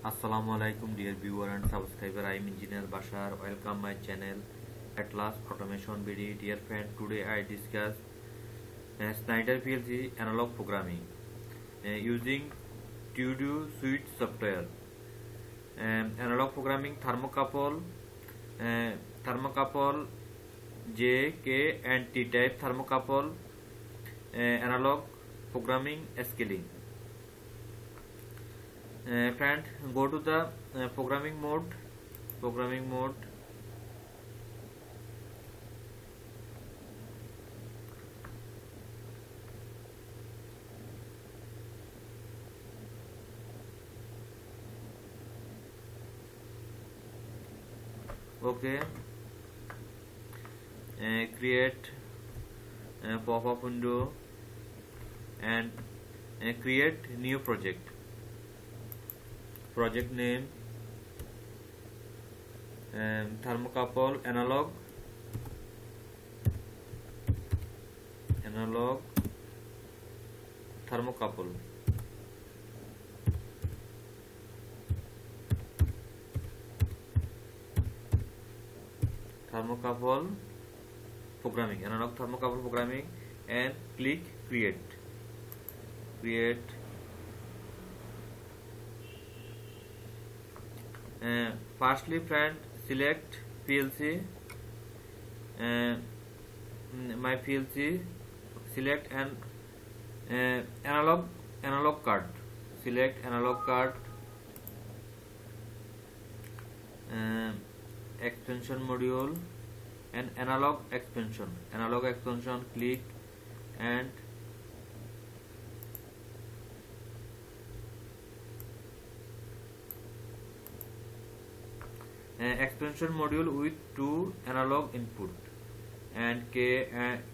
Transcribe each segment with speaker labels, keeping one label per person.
Speaker 1: Assalamu alaikum dear viewer and subscriber. I am engineer Bashar. Welcome my channel Atlas Automation BD. Dear friend, today I discuss Schneider PLC analog programming using Tudo Suite software. Analog programming thermocouple J, K and T type thermocouple analog programming scaling. Friend, go to the programming mode. Okay, create pop-up window and create new project. Project name thermocouple analog thermocouple. Thermocouple programming, analog thermocouple programming, and click create. Firstly, friend, select PLC. My PLC. Select an analog card. Select analog card. Extension module and analog expansion. Click and expansion module with two analog input and K,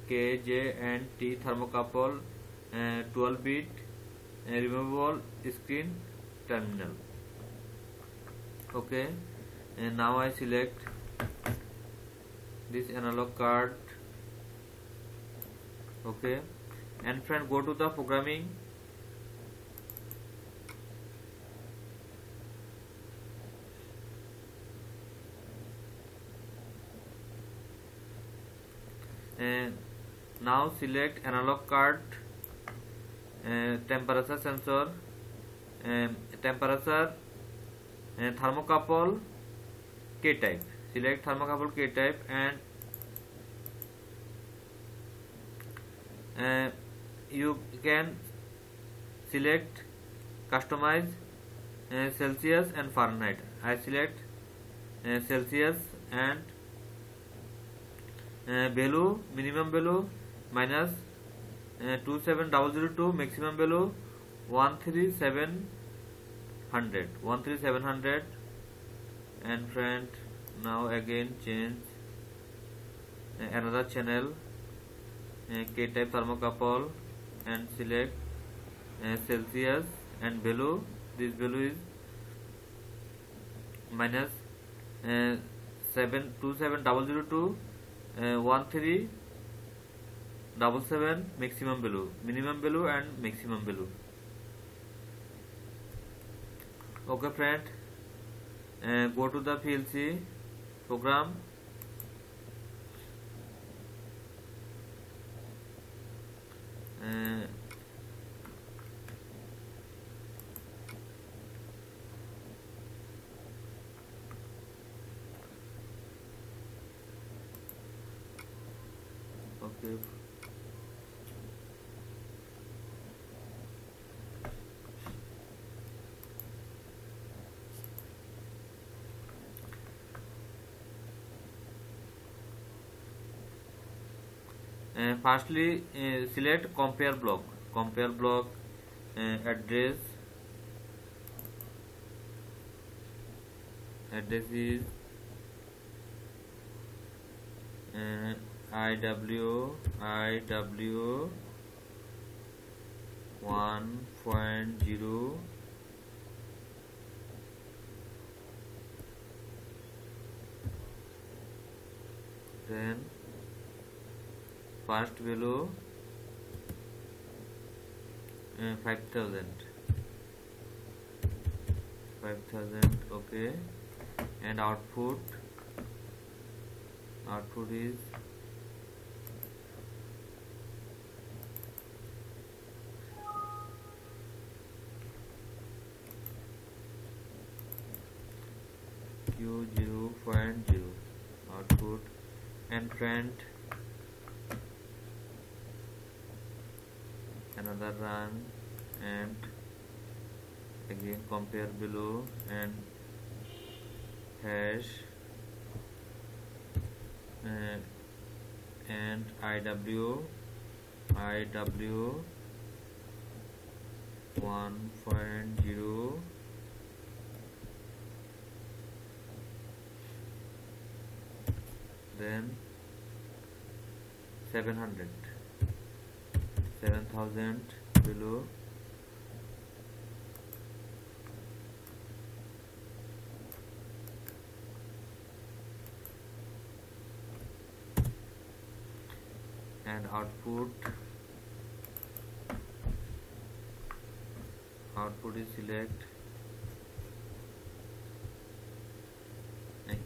Speaker 1: J and T thermocouple 12-bit removable screen terminal. Okay, and now I select this analog card. Okay, and friend, go to the programming. Now select analog card, temperature sensor, temperature thermocouple K type. Select thermocouple K type and you can select customize Celsius and Fahrenheit. I select Celsius and value, minimum value minus 27002, maximum value 13700. And friend, now again change another channel, K type thermocouple, and select Celsius and value. This value is minus 27002 1377, maximum value, minimum value and maximum value. Okay friend, go to the PLC program. Okay. Firstly, select compare block. Address is IW 1.0 then first value 5000, 5000. Okay. And output is Q0.0 output. And friend, another run, and again compare below, and hash and IW 1.0, then 700 7000 below, and output is select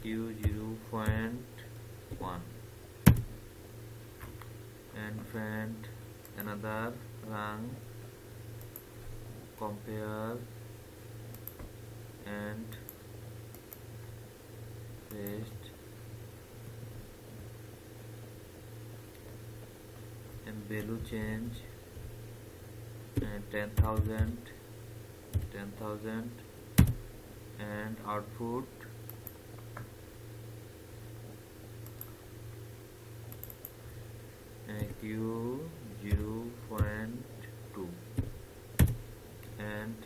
Speaker 1: Q0.1, and friend, another run, compare and paste, and value change, and 10,000 and output Q0.2, and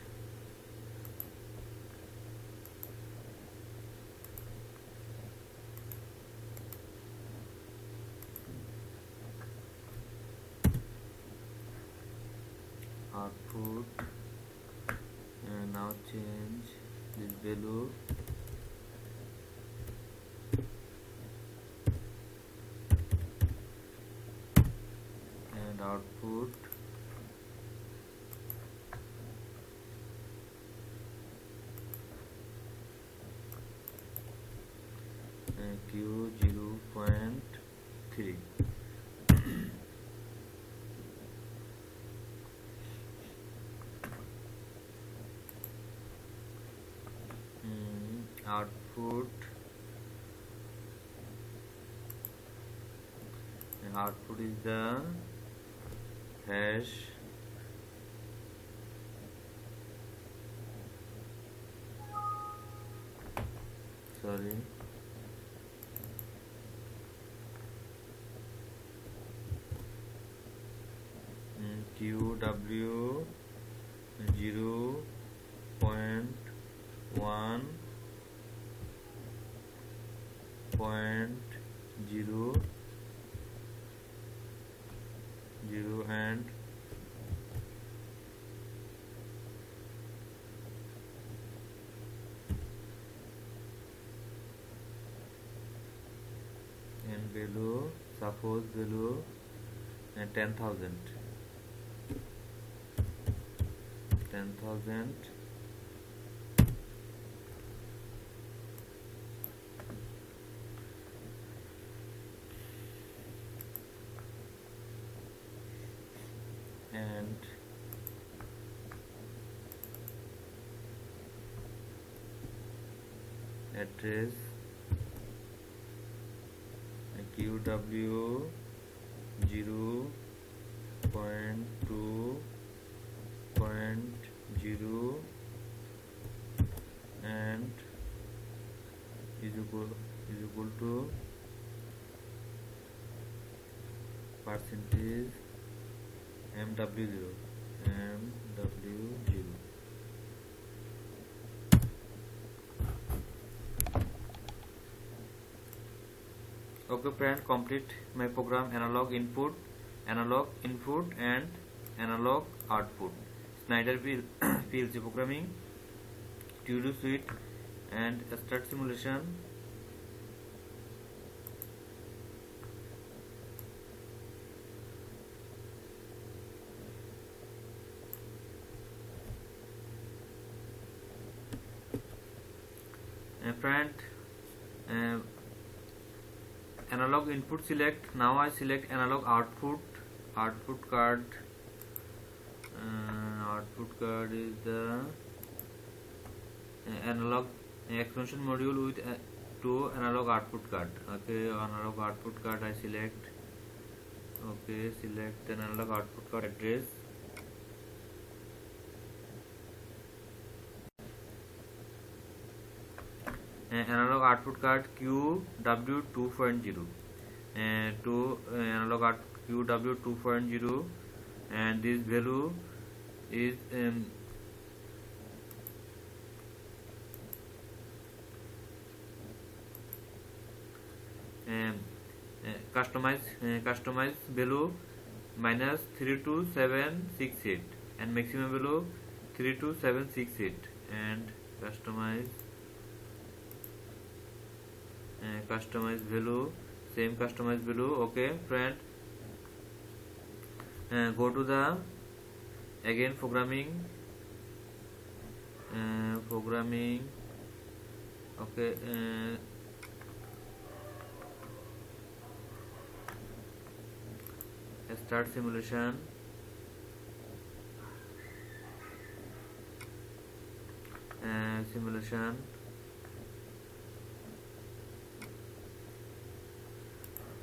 Speaker 1: output, and now change this value, and output Q0.3. Output is the hash QW 0.1.0 and value, suppose value, and 10,000 and address QW 0.2.0 and is equal to percentage MW0. Okay friend, complete my program analog input and analog output. Schneider PLC programming, to-do suite, and start simulation. Friend, uh, analog input select. Now I select analog output card. Output card is the analog expansion module with two analog output card. Okay, analog output card I select. Okay, select the analog output card address. Analog output card QW2.0 to analog QW 2.0, and this value is customize value minus 32768 and maximum value 32768 and customize value, same customize value. Okay friend, go to the again programming. Okay, start simulation.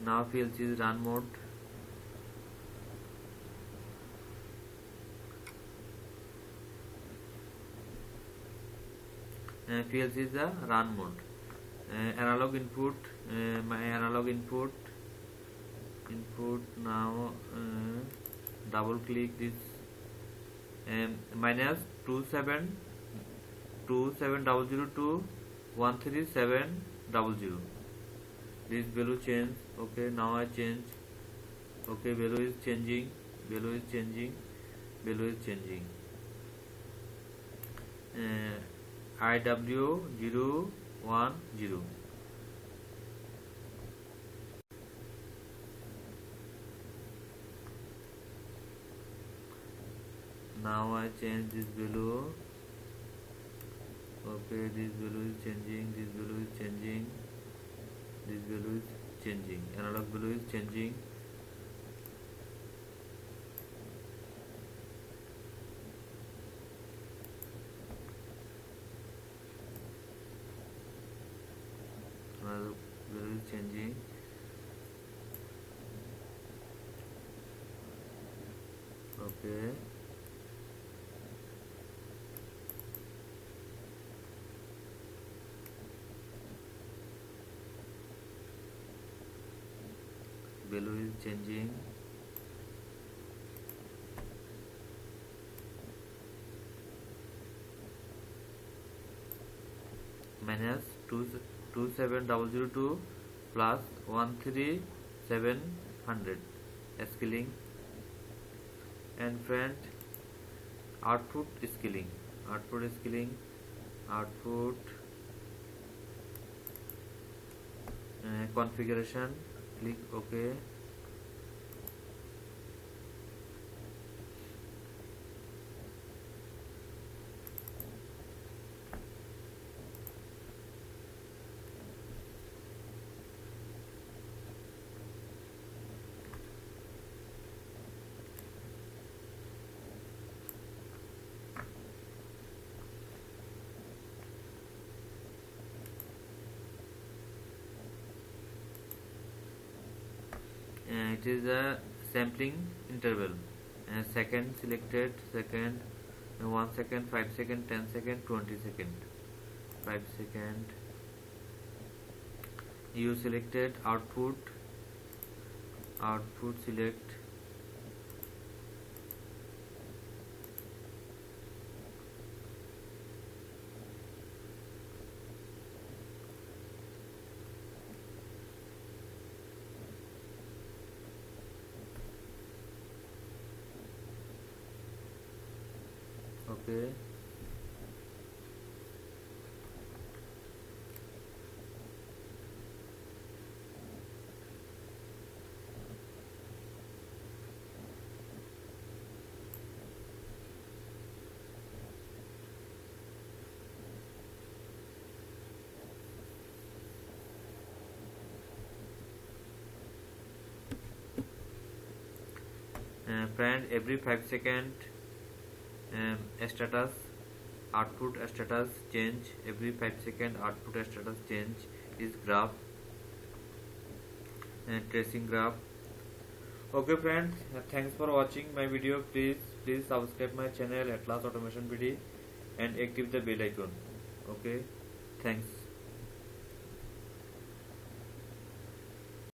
Speaker 1: Now PLC is run mode. PLC is the run mode. Analog input, my analog input now. Double click this minus 27002 to 13700. This value change. Okay, now I change. Okay, value is changing. IW010. Now I change this value. Okay, this value is changing. Analog value is changing. Analog value is changing. Okay. Value is changing. Minus 27002 plus 13700 scaling. And friend, output scaling. Configuration. Click OK. It is a sampling interval. Second selected, second, 1 second, 5 second, 10 second, 20 second, 5 second. You selected output select. Okay. Friend, every 5 second status output status change, every 5 second output status change is graph and tracing graph. Okay friends, thanks for watching my video. Please subscribe my channel Atlas Automation BD and active the bell icon. Okay, thanks.